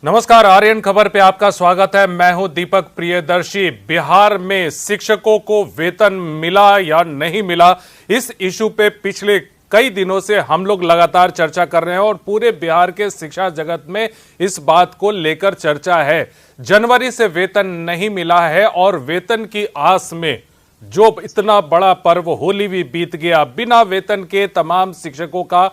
नमस्कार, आर्यन खबर पे आपका स्वागत है। मैं हूं दीपक प्रियदर्शी। बिहार में शिक्षकों को वेतन मिला या नहीं मिला, इस इशू पे पिछले कई दिनों से हम लोग लगातार चर्चा कर रहे हैं और पूरे बिहार के शिक्षा जगत में इस बात को लेकर चर्चा है। जनवरी से वेतन नहीं मिला है और वेतन की आस में जो इतना बड़ा पर्व होली भी बीत गया, बिना वेतन के तमाम शिक्षकों का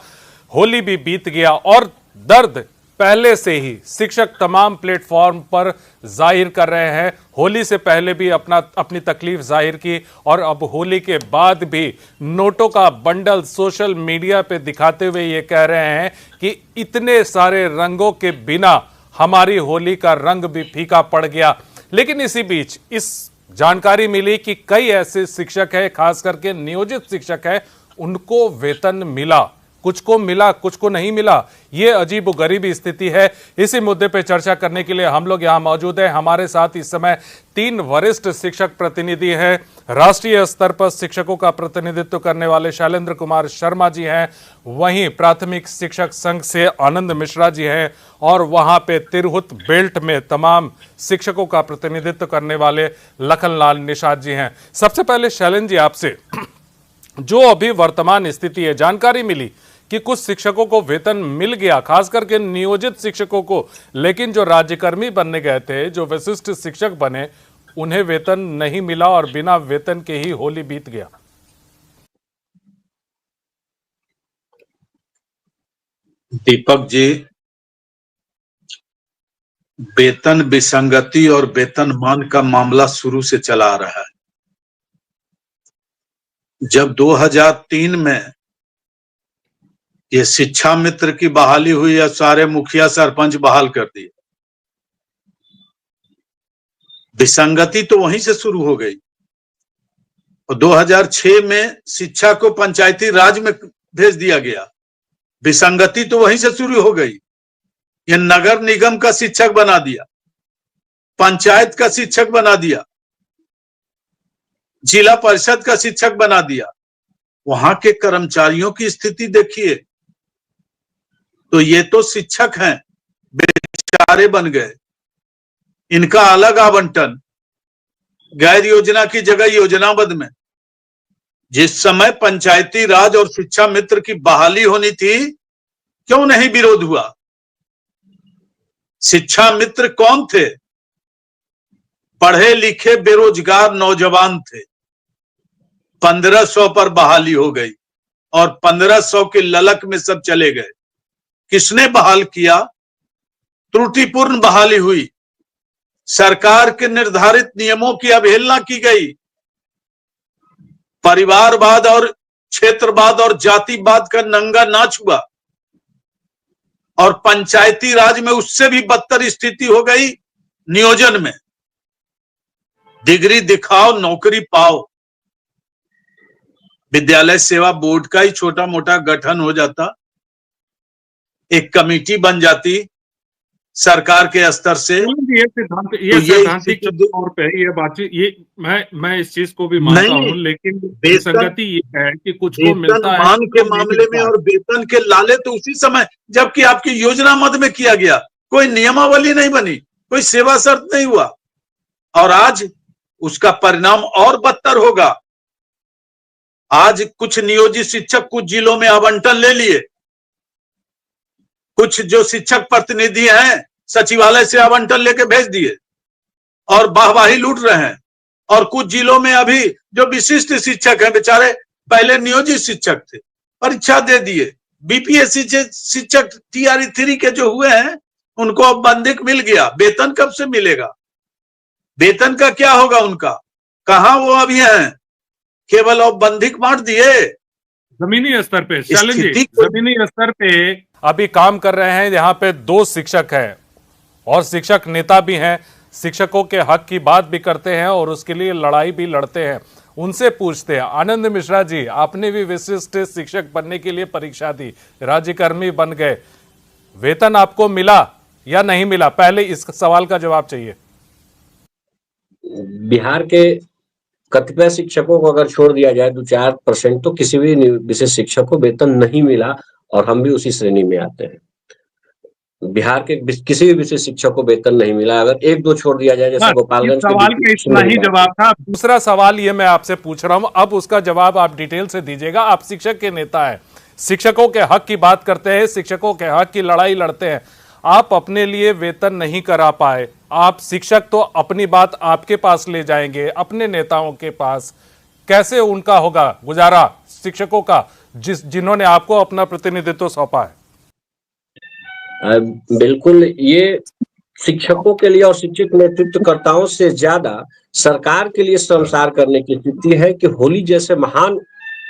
होली भी बीत गया और दर्द पहले से ही शिक्षक तमाम प्लेटफॉर्म पर जाहिर कर रहे हैं। होली से पहले भी अपनी तकलीफ जाहिर की और अब होली के बाद भी नोटों का बंडल सोशल मीडिया पे दिखाते हुए ये कह रहे हैं कि इतने सारे रंगों के बिना हमारी होली का रंग भी फीका पड़ गया। लेकिन इसी बीच इस जानकारी मिली कि कई ऐसे शिक्षक हैं, खास करके नियोजित शिक्षक हैं, उनको वेतन मिला, कुछ को मिला, कुछ को नहीं मिला। ये अजीबोगरीब स्थिति है। इसी मुद्दे पे चर्चा करने के लिए हम लोग यहां मौजूद हैं। हमारे साथ इस समय 3 वरिष्ठ शिक्षक प्रतिनिधि हैं। राष्ट्रीय स्तर पर शिक्षकों का प्रतिनिधित्व करने वाले शैलेंद्र कुमार शर्मा जी हैं, वहीं प्राथमिक शिक्षक संघ से आनंद मिश्रा जी हैं और वहां पे तिरहुत बेल्ट में तमाम शिक्षकों का प्रतिनिधित्व करने वाले लखनलाल निषाद जी हैं। सबसे पहले शैलेंद्र जी, आपसे जो अभी वर्तमान स्थिति है, जानकारी मिली कि कुछ शिक्षकों को वेतन मिल गया, खास करके नियोजित शिक्षकों को, लेकिन जो राज्यकर्मी बनने गए थे, जो विशिष्ट शिक्षक बने, उन्हें वेतन नहीं मिला और बिना वेतन के ही होली बीत गया। दीपक जी, वेतन विसंगति और वेतनमान का मामला शुरू से चला आ रहा है। जब 2003 में ये शिक्षा मित्र की बहाली हुई या सारे मुखिया सरपंच बहाल कर दिए, विसंगति तो वहीं से शुरू हो गई। और 2006 में शिक्षा को पंचायती राज में भेज दिया गया, विसंगति तो वहीं से शुरू हो गई। ये नगर निगम का शिक्षक बना दिया, पंचायत का शिक्षक बना दिया, जिला परिषद का शिक्षक बना दिया। वहां के कर्मचारियों की स्थिति देखिए, तो ये तो शिक्षक हैं, बेचारे बन गए। इनका अलग आवंटन, गैर योजना की जगह योजनाबद्ध में। जिस समय पंचायती राज और शिक्षा मित्र की बहाली होनी थी, क्यों नहीं विरोध हुआ? शिक्षा मित्र कौन थे? पढ़े लिखे बेरोजगार नौजवान थे। 1500 पर बहाली हो गई और 1500 के ललक में सब चले गए। किसने बहाल किया? त्रुटिपूर्ण बहाली हुई, सरकार के निर्धारित नियमों की अवहेलना की गई, परिवारवाद और क्षेत्रवाद और जातिवाद का नंगा नाच हुआ और पंचायती राज में उससे भी बदतर स्थिति हो गई। नियोजन में डिग्री दिखाओ, नौकरी पाओ। विद्यालय सेवा बोर्ड का ही छोटा मोटा गठन हो जाता, एक कमेटी बन जाती सरकार के स्तर से। ये सैद्धांतिक तौर पे ये बातचीत, ये मैं इस चीज को भी मानता हूं, लेकिन विसंगति ये है कि कुछ को मिलता है मान के मामले में और वेतन के लाले तो उसी समय, जबकि आपकी योजना मद में किया गया, कोई नियमावली नहीं बनी, कोई सेवा शर्त नहीं हुआ और आज उसका परिणाम और बदतर होगा। आज कुछ नियोजित शिक्षक कुछ जिलों में आवंटन ले लिए, कुछ जो शिक्षक प्रतिनिधि हैं सचिवालय से आवंटन लेके भेज दिए और वाहवाही लूट रहे हैं। और कुछ जिलों में अभी जो विशिष्ट शिक्षक हैं, बेचारे पहले नियोजित शिक्षक थे, परीक्षा दे दिए, बीपीएससी से शिक्षक टीआरई 3 के जो हुए हैं उनको अब बंदिक मिल गया। वेतन कब से मिलेगा? वेतन का क्या होगा उनका? कहां वो अभी हैं? केवल अब बंदिक बांट दिए। जमीनी स्तर पे जमीनी स्तर पे अभी काम कर रहे हैं। यहाँ पे 2 शिक्षक हैं और शिक्षक नेता भी हैं, शिक्षकों के हक की बात भी करते हैं और उसके लिए लड़ाई भी लड़ते हैं। उनसे पूछते हैं। आनंद मिश्रा जी, आपने भी विशिष्ट शिक्षक बनने के लिए परीक्षा दी, राज्यकर्मी बन गए, वेतन आपको मिला या नहीं मिला? पहले इस सवाल का जवाब चाहिए। बिहार के कतिपय शिक्षकों को अगर छोड़ दिया जाए 2-4%, तो किसी भी विशेष शिक्षक को वेतन नहीं मिला और हम भी उसी श्रेणी में आते हैं। बिहार के किसी भी विषय शिक्षक को वेतन नहीं मिला। अगर एक दो छोड़ दिया जाए, जैसे बस, गोपालगंज इस सवाल का इतना ही जवाब था। दूसरा सवाल ये मैं आपसे पूछ रहा हूं, अब उसका जवाब आप डिटेल से दीजिएगा। आप शिक्षक के नेता हैं, शिक्षकों के हक की बात करते हैं, शिक्षकों के हक की लड़ाई लड़ते हैं। आप अपने लिए वेतन नहीं करा पाए, आप शिक्षक तो अपनी बात आपके पास ले जाएंगे, अपने नेताओं के पास। कैसे उनका होगा गुजारा शिक्षकों का, जिन्होंने आपको अपना प्रतिनिधित्व सौंपा है? बिल्कुल, ये शिक्षकों के लिए और शिक्षक नेतृत्वकर्ताओं से ज्यादा सरकार के लिए शर्मसार करने की स्थिति है कि होली जैसे महान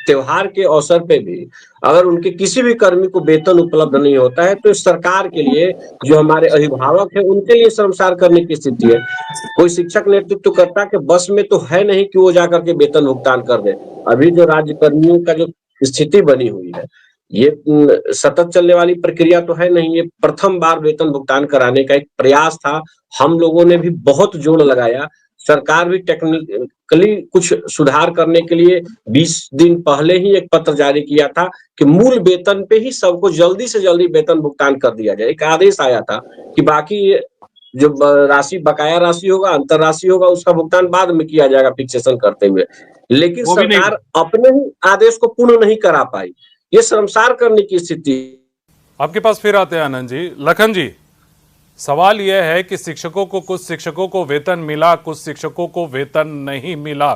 त्योहार के अवसर पे भी अगर उनके किसी भी कर्मी को वेतन उपलब्ध नहीं होता है, तो सरकार के लिए, जो हमारे अभिभावक है, उनके लिए शर्मसार करने की स्थिति है। कोई शिक्षक नेतृत्वकर्ता के बस में तो है नहीं कि वो जाकर के वेतन भुगतान कर दे। अभी जो राज्य कर्मियों का जो स्थिति बनी हुई है, ये सतत चलने वाली प्रक्रिया तो है नहीं। ये प्रथम बार वेतन भुगतान कराने का एक प्रयास था। हम लोगों ने भी बहुत जोर लगाया, सरकार भी टेक्निकली कुछ सुधार करने के लिए 20 दिन पहले ही एक पत्र जारी किया था कि मूल वेतन पे ही सबको जल्दी से जल्दी वेतन भुगतान कर दिया जाए। एक आदेश आया था कि बाकी जो राशि, बकाया राशि होगा, अंतर राशि होगा, उसका भुगतान बाद में किया जाएगा फिक्सेशन करते हुए। लेकिन सरकार अपने ही आदेश को पूर्ण नहीं करा पाई। ये शर्मसार करने की स्थिति। आपके पास फिर आते हैं आनंद जी। लखन जी, सवाल यह है कि शिक्षकों को, कुछ शिक्षकों को वेतन मिला, कुछ शिक्षकों को वेतन नहीं मिला।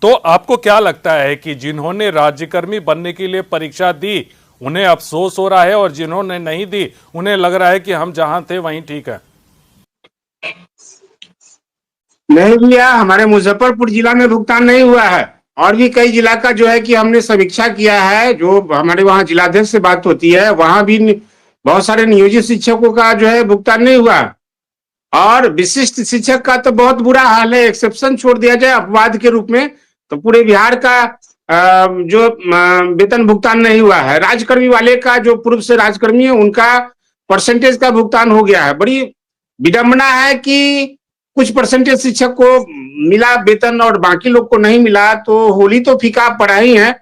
तो आपको क्या लगता है कि जिन्होंने राज्यकर्मी बनने के लिए परीक्षा दी उन्हें अफसोस हो रहा है, और जिन्होंने नहीं दी उन्हें लग रहा है कि हम जहां थे वहीं ठीक है? नहीं भैया, हमारे मुजफ्फरपुर जिला में भुगतान नहीं हुआ है, और भी कई जिला का जो है कि हमने समीक्षा किया है। जो हमारे वहाँ जिलाध्यक्ष से बात होती है, वहां भी बहुत सारे नियोजित शिक्षकों का जो है भुगतान नहीं हुआ। और विशिष्ट शिक्षक का तो बहुत बुरा हाल है। एक्सेप्शन छोड़ दिया जाए अपवाद के रूप में, तो पूरे बिहार का जो वेतन भुगतान नहीं हुआ है। राज्यकर्मी वाले का, जो पूर्व से राज्यकर्मी है, उनका परसेंटेज का भुगतान हो गया है। बड़ी विडंबना है कि कुछ परसेंटेज शिक्षक को मिला वेतन और बाकी लोग को नहीं मिला, तो होली तो फीका पड़ा ही है।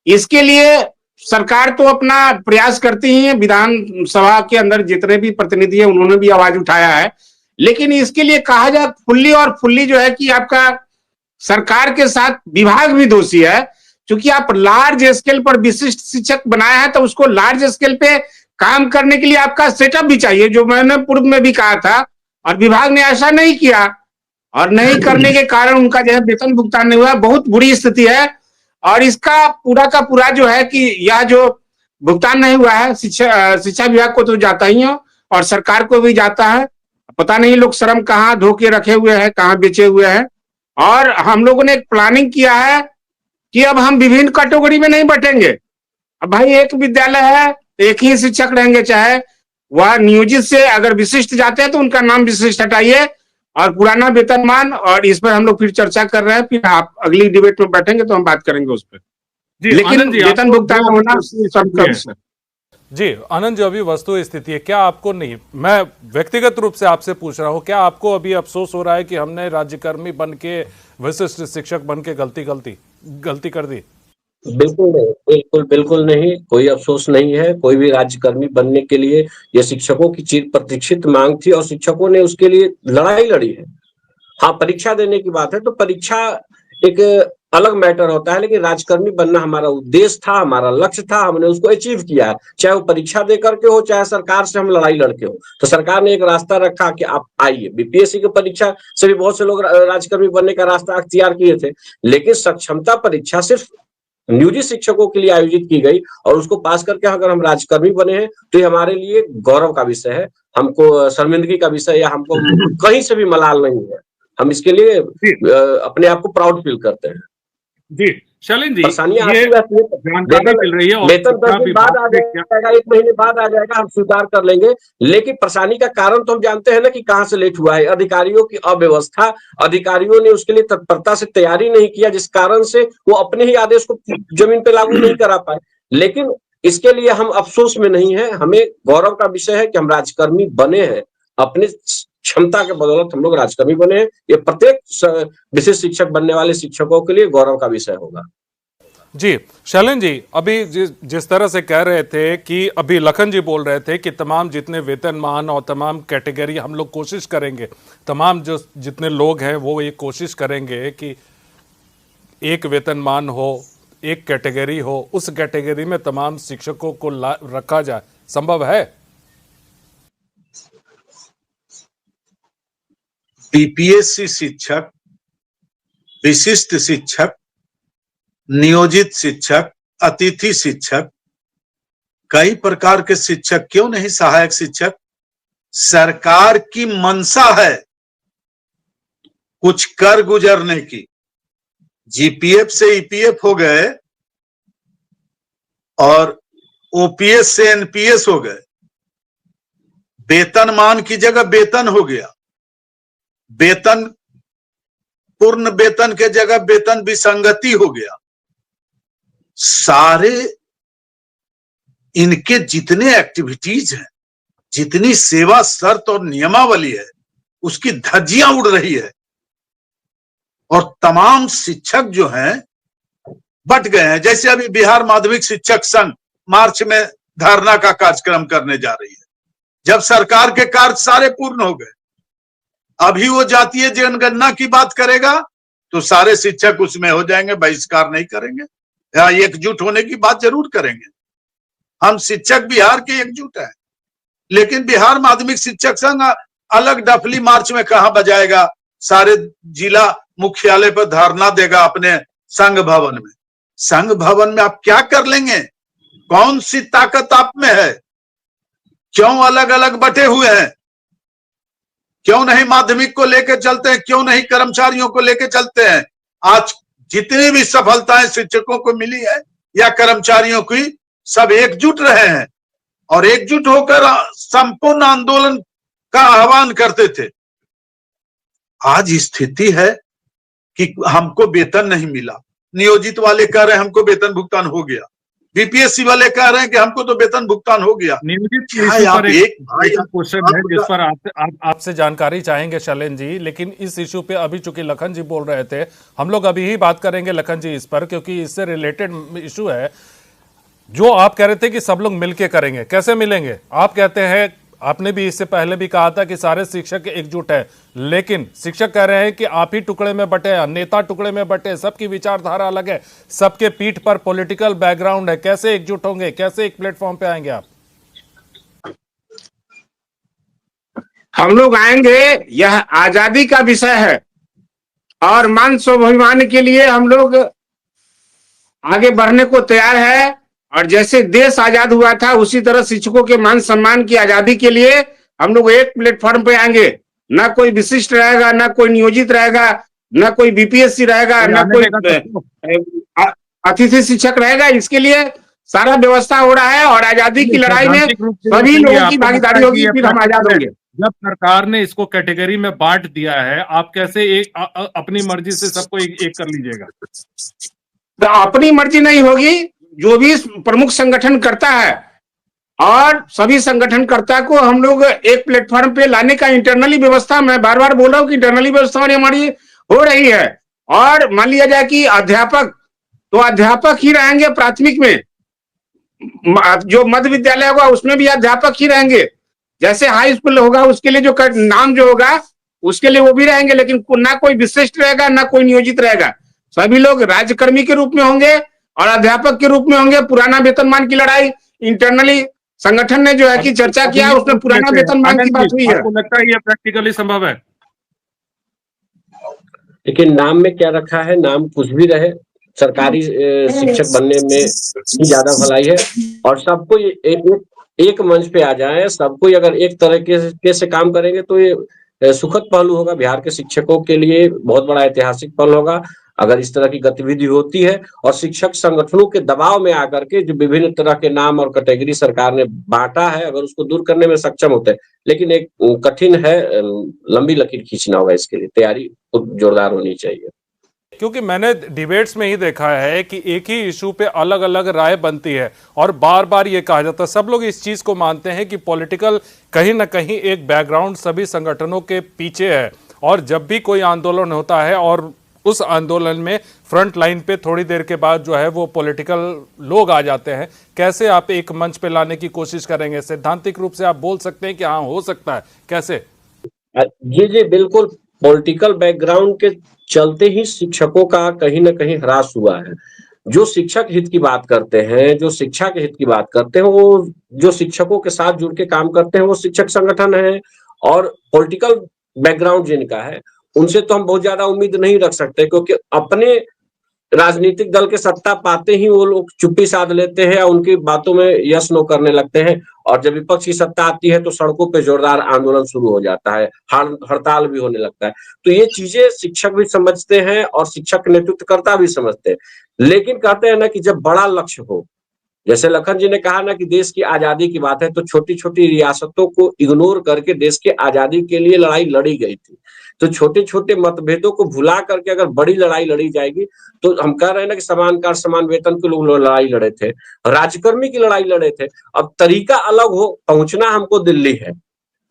इसके लिए सरकार तो अपना प्रयास करती ही है। विधानसभा के अंदर जितने भी प्रतिनिधि है उन्होंने भी आवाज उठाया है, लेकिन इसके लिए कहा जाए फुल्ली और फुल्ली जो है कि आपका सरकार के साथ विभाग भी दोषी है। क्योंकि आप लार्ज स्केल पर विशिष्ट शिक्षक बनाया है, तो उसको लार्ज स्केल पे काम करने के लिए आपका सेटअप भी चाहिए, जो मैंने पूर्व में भी कहा था। और विभाग ने ऐसा नहीं किया, और नहीं करने के कारण उनका जो है वेतन भुगतान नहीं हुआ। बहुत बुरी स्थिति है। और इसका पूरा का पूरा जो है कि यह जो भुगतान नहीं हुआ है, शिक्षा विभाग को तो जाता ही है और सरकार को भी जाता है। पता नहीं लोग श्रम कहाँ धो के रखे हुए हैं, कहाँ बेचे हुए हैं। और हम लोगों ने एक प्लानिंग किया है कि अब हम विभिन्न कैटेगरी में नहीं बटेंगे। अब भाई एक विद्यालय है, एक ही शिक्षक रहेंगे, चाहे वह नियोजित से अगर विशिष्ट जाते हैं तो उनका नाम विशिष्ट हटाइए और पुराना वेतनमान। और इस पर हम लोग फिर चर्चा कर रहे हैं, फिर आप अगली डिबेट में बैठेंगे तो हम बात करेंगे उस पर। लेकिन वेतन भुगतान होना सब। जी आनंद जी, अभी वस्तु स्थिति है, क्या आपको नहीं, मैं व्यक्तिगत रूप से आपसे पूछ रहा हूं, क्या आपको अभी अफसोस हो रहा है कि हमने राज्यकर्मी बन के, विशिष्ट शिक्षक बन के गलती कर दी? बिल्कुल नहीं, बिल्कुल नहीं, कोई अफसोस नहीं है। कोई भी राज्यकर्मी बनने के लिए ये शिक्षकों की चिर प्रतीक्षित मांग थी और शिक्षकों ने उसके लिए लड़ाई लड़ी है। हाँ, परीक्षा देने की बात है तो परीक्षा एक अलग मैटर होता है, लेकिन राज्यकर्मी बनना हमारा उद्देश्य था, हमारा लक्ष्य था, हमने उसको अचीव किया है। चाहे वो परीक्षा दे करके हो, चाहे सरकार से हम लड़ाई लड़के हो। तो सरकार ने एक रास्ता रखा कि आप आइए। बीपीएससी की परीक्षा से भी बहुत से लोग राज्यकर्मी बनने का रास्ता अख्तियार किए थे, लेकिन सक्षमता परीक्षा सिर्फ नियोजित शिक्षकों के लिए आयोजित की गई और उसको पास करके अगर हम राज्यकर्मी बने हैं तो ये हमारे लिए गौरव का विषय है। हमको शर्मिंदगी का विषय या हमको कहीं से भी मलाल नहीं है। हम इसके लिए अपने आप को प्राउड फील करते हैं। जी शैलेंद्र जी, परेशानियां आती रहती है, जानकारी मिल रही है, वेतन 10 दिन बाद आ जाएगा, 1 महीने बाद आ जाएगा, हम स्वीकार कर लेंगे। लेकिन परेशानी का कारण तो हम जानते हैं ना कि कहाँ से लेट हुआ है। अधिकारियों की अव्यवस्था, अधिकारियों ने उसके लिए तत्परता से तैयारी नहीं किया, जिस कारण से वो अपने ही आदेश को जमीन पे लागू नहीं करा पाए। लेकिन इसके लिए हम अफसोस में नहीं है, हमें गौरव का विषय है कि हम राज्यकर्मी बने हैं। अपने क्षमता के बदौलत हम लोग राज्यकर्मी बने हैं। ये प्रत्येक विशेष शिक्षक बनने वाले शिक्षकों के लिए गौरव का विषय होगा। जी शैलेंद्र जी, अभी जिस तरह से कह रहे थे कि अभी लखन जी बोल रहे थे कि तमाम जितने वेतनमान और तमाम कैटेगरी हम लोग कोशिश करेंगे, तमाम जो जितने लोग हैं वो ये कोशिश करेंगे कि एक वेतनमान हो, एक कैटेगरी हो, उस कैटेगरी में तमाम शिक्षकों को रखा जाए। संभव है? बीपीएससी शिक्षक, विशिष्ट शिक्षक, नियोजित शिक्षक, अतिथि शिक्षक, कई प्रकार के शिक्षक, क्यों नहीं सहायक शिक्षक? सरकार की मंशा है कुछ कर गुजरने की। जीपीएफ से ईपीएफ हो गए और ओपीएस से एनपीएस हो गए, वेतनमान की जगह वेतन हो गया, वेतन पूर्ण वेतन के जगह वेतन विसंगति हो गया। सारे इनके जितने एक्टिविटीज हैं, जितनी सेवा शर्त और नियमावली है, उसकी धज्जियां उड़ रही है और तमाम शिक्षक जो हैं बट गए हैं। जैसे अभी बिहार माध्यमिक शिक्षक संघ मार्च में धरना का कार्यक्रम करने जा रही है, जब सरकार के कार्य सारे पूर्ण हो गए। अभी वो जातीय जनगणना की बात करेगा तो सारे शिक्षक उसमें हो जाएंगे, बहिष्कार नहीं करेंगे या एकजुट होने की बात जरूर करेंगे। हम शिक्षक बिहार के एकजुट हैं, लेकिन बिहार माध्यमिक शिक्षक संघ अलग डफली मार्च में कहां बजाएगा? सारे जिला मुख्यालय पर धरना देगा अपने संघ भवन में। संघ भवन में आप क्या कर लेंगे? कौन सी ताकत आप में है? क्यों अलग अलग बटे हुए हैं? क्यों नहीं माध्यमिक को लेकर चलते हैं? क्यों नहीं कर्मचारियों को लेकर चलते हैं? आज जितनी भी सफलताएं शिक्षकों को मिली है या कर्मचारियों की, सब एकजुट रहे हैं और एकजुट होकर संपूर्ण आंदोलन का आह्वान करते थे। आज स्थिति है कि हमको वेतन नहीं मिला, नियोजित वाले कह रहे हैं हमको वेतन भुगतान हो गया, बीपीएससी वाले कह रहे हैं कि हमको तो वेतन भुगतान हो गया। नियोजित पर एक क्वेश्चन है जिस पर आपसे जानकारी चाहेंगे शैलेंद्र जी, लेकिन इस इशू पे अभी चूंकि लखन जी बोल रहे थे, हम लोग अभी ही बात करेंगे लखन जी इस पर, क्योंकि इससे रिलेटेड इशू है। जो आप कह रहे थे कि सब लोग मिलके करेंगे, कैसे मिलेंगे? आप कहते हैं, आपने भी इससे पहले भी कहा था कि सारे शिक्षक एकजुट है, लेकिन शिक्षक कह रहे हैं कि आप ही टुकड़े में बटे, नेता टुकड़े में बटे, सबकी विचारधारा अलग है, सबके पीठ पर पॉलिटिकल बैकग्राउंड है, कैसे एकजुट होंगे? कैसे एक प्लेटफॉर्म पे आएंगे आप? हम लोग आएंगे, यह आजादी का विषय है और मान स्वाभिमान के लिए हम लोग आगे बढ़ने को तैयार है। और जैसे देश आजाद हुआ था उसी तरह शिक्षकों के मान सम्मान की आजादी के लिए हम लोग एक प्लेटफॉर्म पे आएंगे। ना कोई विशिष्ट रहेगा, ना कोई नियोजित रहेगा, ना कोई बीपीएससी रहेगा, ना कोई अतिथि शिक्षक रहेगा। इसके लिए सारा व्यवस्था हो रहा है और आजादी की लड़ाई में सभी लोगों की भागीदारी होगी, फिर हम आजाद होंगे। जब सरकार ने इसको कैटेगरी में बांट दिया है, आप कैसे एक अपनी मर्जी से सबको एक कर लीजिएगा? तो अपनी मर्जी नहीं होगी, जो भी प्रमुख संगठन करता है और सभी संगठनकर्ता को हम लोग एक प्लेटफॉर्म पे लाने का इंटरनली व्यवस्था, मैं बार बार बोल रहा हूँ कि इंटरनली व्यवस्था हमारी हो रही है। और मान लिया जाए कि अध्यापक, तो अध्यापक ही रहेंगे प्राथमिक में, जो मध्य विद्यालय होगा उसमें भी अध्यापक ही रहेंगे। जैसे हाई स्कूल होगा उसके लिए जो नाम जो होगा उसके लिए वो भी रहेंगे, लेकिन ना कोई विशिष्ट रहेगा, ना कोई नियोजित रहेगा। सभी लोग राज्यकर्मी के रूप में होंगे और अध्यापक के रूप में होंगे। पुराना वेतनमान की लड़ाई इंटरनली संगठन ने जो है कि चर्चा किया, उसमें पुराना वेतनमान की बात हुई है। आपको लगता है ये प्रैक्टिकली संभव है? लेकिन नाम में क्या रखा है? नाम कुछ भी रहे, सरकारी शिक्षक बनने में ही ज्यादा भलाई है। और सबको एक मंच पे आ जाए, सबको अगर एक तरीके से काम करेंगे तो ये सुखद पहलू होगा। बिहार के शिक्षकों के लिए बहुत बड़ा ऐतिहासिक पल होगा अगर इस तरह की गतिविधि होती है। और शिक्षक संगठनों के दबाव में आकर के जो विभिन्न तरह के नाम और कैटेगरी सरकार ने बांटा है, अगर उसको दूर करने में सक्षम होते हैं, लेकिन एक कठिन है, लंबी लकीर खींचना होगा। इसके लिए तैयारी जोरदार होनी चाहिए। क्योंकि मैंने डिबेट्स में ही देखा है कि एक ही इशू पे अलग अलग राय बनती है और बार बार ये कहा जाता है, सब लोग इस चीज को मानते हैं कि पॉलिटिकल कहीं ना कहीं एक बैकग्राउंड सभी संगठनों के पीछे है। और जब भी कोई आंदोलन होता है और उस आंदोलन में फ्रंट लाइन पे थोड़ी देर के बाद जो है वो पॉलिटिकल लोग आ जाते हैं, कैसे आप एक मंच पे लाने की कोशिश करेंगे? सैद्धांतिक रूप से आप बोल सकते हैं कि हाँ हो सकता है, कैसे? जी जी बिल्कुल, पॉलिटिकल बैकग्राउंड के चलते ही शिक्षकों का कहीं ना कहीं ह्रास हुआ है। जो शिक्षक हित की बात करते हैं, जो शिक्षा के हित की बात करते हैं, वो जो शिक्षकों के साथ जुड़ के काम करते हैं वो शिक्षक संगठन है। और पॉलिटिकल बैकग्राउंड जिनका है उनसे तो हम बहुत ज्यादा उम्मीद नहीं रख सकते, क्योंकि अपने राजनीतिक दल के सत्ता पाते ही वो लोग चुप्पी साध लेते हैं या उनकी बातों में यस नो करने लगते हैं। और जब विपक्ष की सत्ता आती है तो सड़कों पे जोरदार आंदोलन शुरू हो जाता है, हड़ताल भी होने लगता है। तो ये चीजें शिक्षक भी समझते हैं और शिक्षक नेतृत्वकर्ता भी समझते हैं। लेकिन कहते हैं ना कि जब बड़ा लक्ष्य हो, जैसे लखन जी ने कहा ना कि देश की आजादी की बात है, तो छोटी छोटी रियासतों को इग्नोर करके देश के आजादी के लिए लड़ाई लड़ी गई थी। तो छोटे छोटे मतभेदों को भुला करके अगर बड़ी लड़ाई लड़ी जाएगी, तो हम कह रहे हैं ना कि समान कार्य समान वेतन के लोग लड़ाई लड़े थे, राजकर्मी की लड़ाई लड़े थे। अब तरीका अलग हो, पहुंचना हमको दिल्ली है,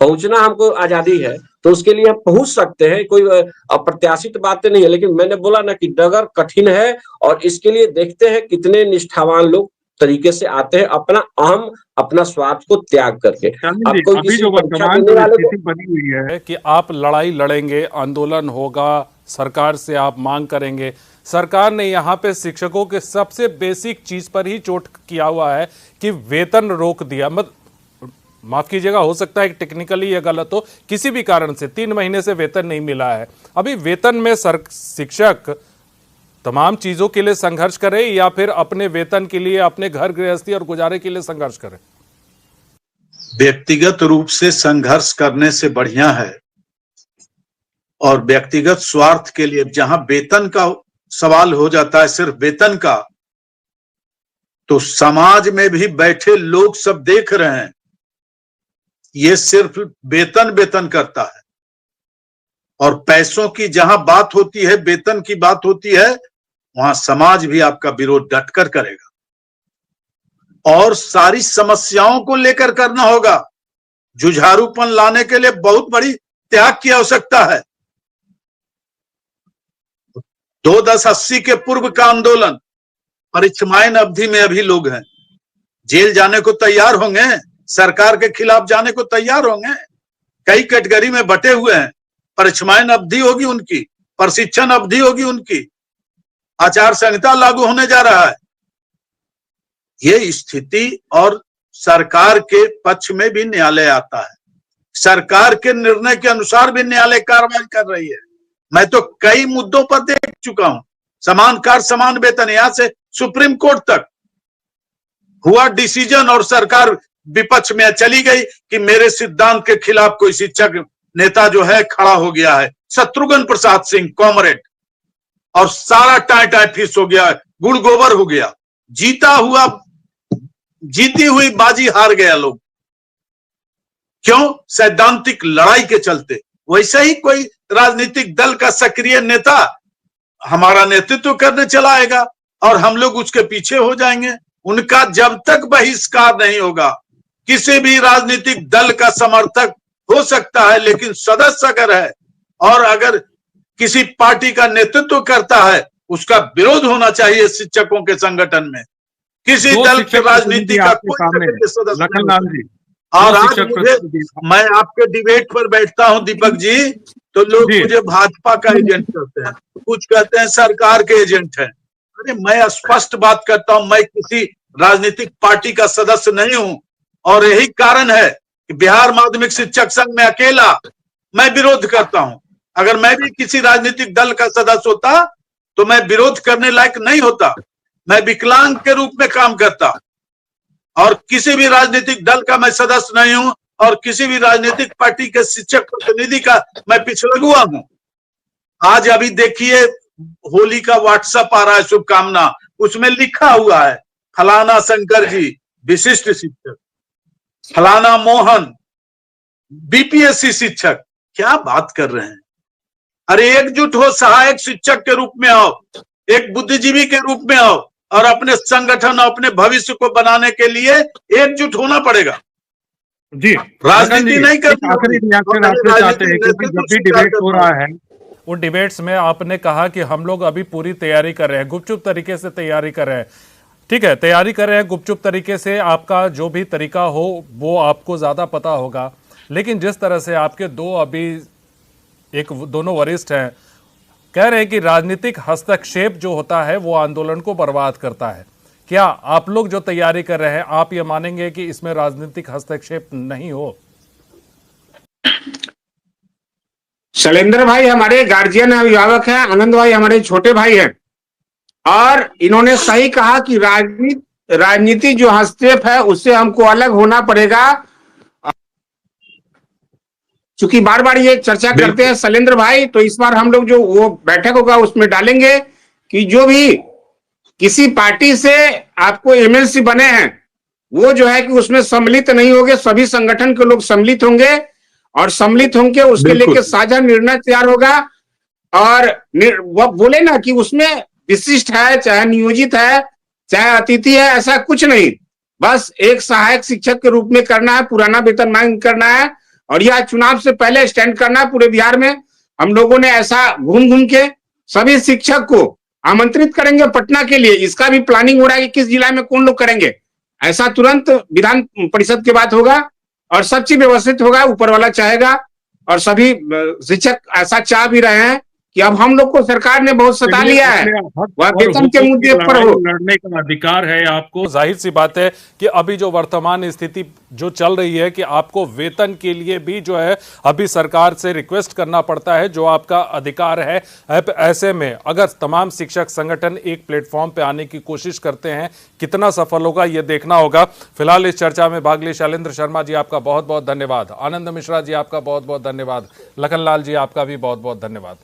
पहुंचना हमको आजादी है, तो उसके लिए हम पहुंच सकते हैं, कोई अप्रत्याशित बातें नहीं है। लेकिन मैंने बोला ना कि डगर कठिन है, और इसके लिए देखते हैं कितने निष्ठावान लोग तरीके से आते हैं, अपना अहम, अपना स्वार्थ को त्याग करके। अब कोई अभी जो वर्तमान स्थिति बनी हुई है कि आप लड़ाई लड़ेंगे, आंदोलन होगा, सरकार से आप मांग करेंगे। सरकार ने यहाँ पे शिक्षकों के सबसे बेसिक चीज पर ही चोट किया हुआ है कि वेतन रोक दिया। माफ कीजिएगा, हो सकता है कि टेक्निकली ये गलत हो, किसी भी कारण से 3 महीने से वेतन नहीं मिला है। अभी वेतन में शिक्षक तमाम चीजों के लिए संघर्ष करे या फिर अपने वेतन के लिए, अपने घर गृहस्थी और गुजारे के लिए संघर्ष करे? व्यक्तिगत रूप से संघर्ष करने से बढ़िया है, और व्यक्तिगत स्वार्थ के लिए जहां वेतन का सवाल हो जाता है, सिर्फ वेतन का, तो समाज में भी बैठे लोग सब देख रहे हैं, ये सिर्फ वेतन वेतन करता है। और पैसों की जहां बात होती है, वेतन की बात होती है, वहां समाज भी आपका विरोध डटकर करेगा। और सारी समस्याओं को लेकर करना होगा। जुझारूपन लाने के लिए बहुत बड़ी त्याग की आवश्यकता है। 2/10/80 के पूर्व का आंदोलन, परिक्षमायन अवधि में अभी लोग हैं, जेल जाने को तैयार होंगे, सरकार के खिलाफ जाने को तैयार होंगे, कई कैटेगरी में बटे हुए हैं। परिक्षमायन अवधि होगी उनकी, प्रशिक्षण अवधि होगी उनकी, आचार संहिता लागू होने जा रहा है। ये स्थिति, और सरकार के पक्ष में भी न्यायालय आता है, सरकार के निर्णय के अनुसार भी न्यायालय कार्रवाई कर रही है। मैं तो कई मुद्दों पर देख चुका हूं, समान कार्य समान वेतन, यहां से सुप्रीम कोर्ट तक हुआ डिसीजन, और सरकार विपक्ष में चली गई कि मेरे सिद्धांत के खिलाफ कोई शिक्षक नेता जो है खड़ा हो गया है, शत्रुघ्न प्रसाद सिंह कॉमरेड, और सारा टाई टाई फीस हो गया, गुड़ गोबर हो गया, जीती हुई बाजी हार गया लोग। क्यों? सैद्धांतिक लड़ाई के चलते। वैसे ही कोई राजनीतिक दल का सक्रिय नेता हमारा नेतृत्व करने चला आएगा और हम लोग उसके पीछे हो जाएंगे। उनका जब तक बहिष्कार नहीं होगा, किसी भी राजनीतिक दल का समर्थक हो सकता है, लेकिन सदस्य अगर है और अगर किसी पार्टी का नेतृत्व करता है, उसका विरोध होना चाहिए शिक्षकों के संगठन में। किसी दल के राजनीति का कोई सदस्य नहीं। और आज मैं आपके डिबेट पर बैठता हूं दीपक जी, तो लोग मुझे भाजपा का एजेंट कहते हैं, कुछ कहते हैं सरकार के एजेंट हैं। अरे मैं स्पष्ट बात करता हूं, मैं किसी राजनीतिक पार्टी का सदस्य नहीं हूं, और यही कारण है कि बिहार माध्यमिक शिक्षक संघ में अकेला मैं विरोध करता हूं। अगर मैं भी किसी राजनीतिक दल का सदस्य होता तो मैं विरोध करने लायक नहीं होता, मैं विकलांग के रूप में काम करता, और किसी भी राजनीतिक दल का मैं सदस्य नहीं हूं, और किसी भी राजनीतिक पार्टी के शिक्षक प्रतिनिधि का मैं पिछलगुआ हूं। आज अभी देखिए होली का व्हाट्सएप आ रहा है शुभकामना, उसमें लिखा हुआ है फलाना शंकर जी विशिष्ट शिक्षक, फलाना मोहन बीपीएससी शिक्षक। क्या बात कर रहे हैं? अरे एकजुट हो, सहायक शिक्षक के रूप में आओ, एक बुद्धिजीवी के रूप में आओ, और अपने संगठन, अपने भविष्य को बनाने के लिए एकजुट होना पड़ेगा जी। राजनीति नहीं करनी। आखिरी रिएक्शन आपसे चाहते हैं, क्योंकि जब भी डिबेट हो रहा है उन डिबेट्स में आपने कहा कि हम लोग अभी पूरी तैयारी कर रहे हैं, गुपचुप तरीके से तैयारी कर रहे हैं। ठीक है, तैयारी कर रहे हैं गुपचुप तरीके से, आपका जो भी तरीका हो वो आपको ज्यादा पता होगा, लेकिन जिस तरह से आपके दोनों वरिष्ठ हैं, कह रहे हैं कि राजनीतिक हस्तक्षेप जो होता है वो आंदोलन को बर्बाद करता है। क्या आप लोग जो तैयारी कर रहे हैं, आप ये मानेंगे कि इसमें राजनीतिक हस्तक्षेप नहीं हो? शैलेंद्र भाई हमारे गार्जियन अभिभावक हैं, आनंद भाई हमारे छोटे भाई हैं, और इन्होंने सही कहा कि राजनीति जो हस्तक्षेप है उससे हमको अलग होना पड़ेगा। चूंकि बार बार ये चर्चा करते हैं शैलेंद्र भाई, तो इस बार हम लोग जो वो बैठक होगा उसमें डालेंगे कि जो भी किसी पार्टी से आपको एमएलसी बने हैं वो जो है कि उसमें सम्मिलित नहीं होंगे, सभी संगठन के लोग सम्मिलित होंगे, और सम्मिलित होंगे उसके लेके साझा निर्णय तैयार होगा। और वो बोले ना कि उसमें विशिष्ट है, चाहे नियोजित है, चाहे अतिथि है, ऐसा कुछ नहीं, बस एक सहायक शिक्षक के रूप में करना है, पुराना वेतन मांग करना है, और यह चुनाव से पहले स्टैंड करना है। पूरे बिहार में हम लोगों ने ऐसा घूम घूम के सभी शिक्षक को आमंत्रित करेंगे पटना के लिए। इसका भी प्लानिंग हो रहा है कि किस जिला में कौन लोग करेंगे, ऐसा तुरंत विधान परिषद के बाद होगा और सब चीज व्यवस्थित होगा, ऊपर वाला चाहेगा। और सभी शिक्षक ऐसा चाह भी रहे हैं कि अब हम लोग को सरकार ने बहुत सता लिया है, वह वेतन के मुद्दे पर हो, लड़ने का अधिकार है आपको। जाहिर सी बात है कि अभी जो वर्तमान स्थिति जो चल रही है कि आपको वेतन के लिए भी जो है अभी सरकार से रिक्वेस्ट करना पड़ता है, जो आपका अधिकार है। ऐसे में अगर तमाम शिक्षक संगठन एक प्लेटफॉर्म पे आने की कोशिश करते हैं, कितना सफल होगा ये देखना होगा। फिलहाल इस चर्चा में भाग लिए शैलेंद्र शर्मा जी, आपका बहुत बहुत धन्यवाद। आनंद मिश्रा जी, आपका बहुत बहुत धन्यवाद। लखनलाल जी, आपका भी बहुत बहुत धन्यवाद।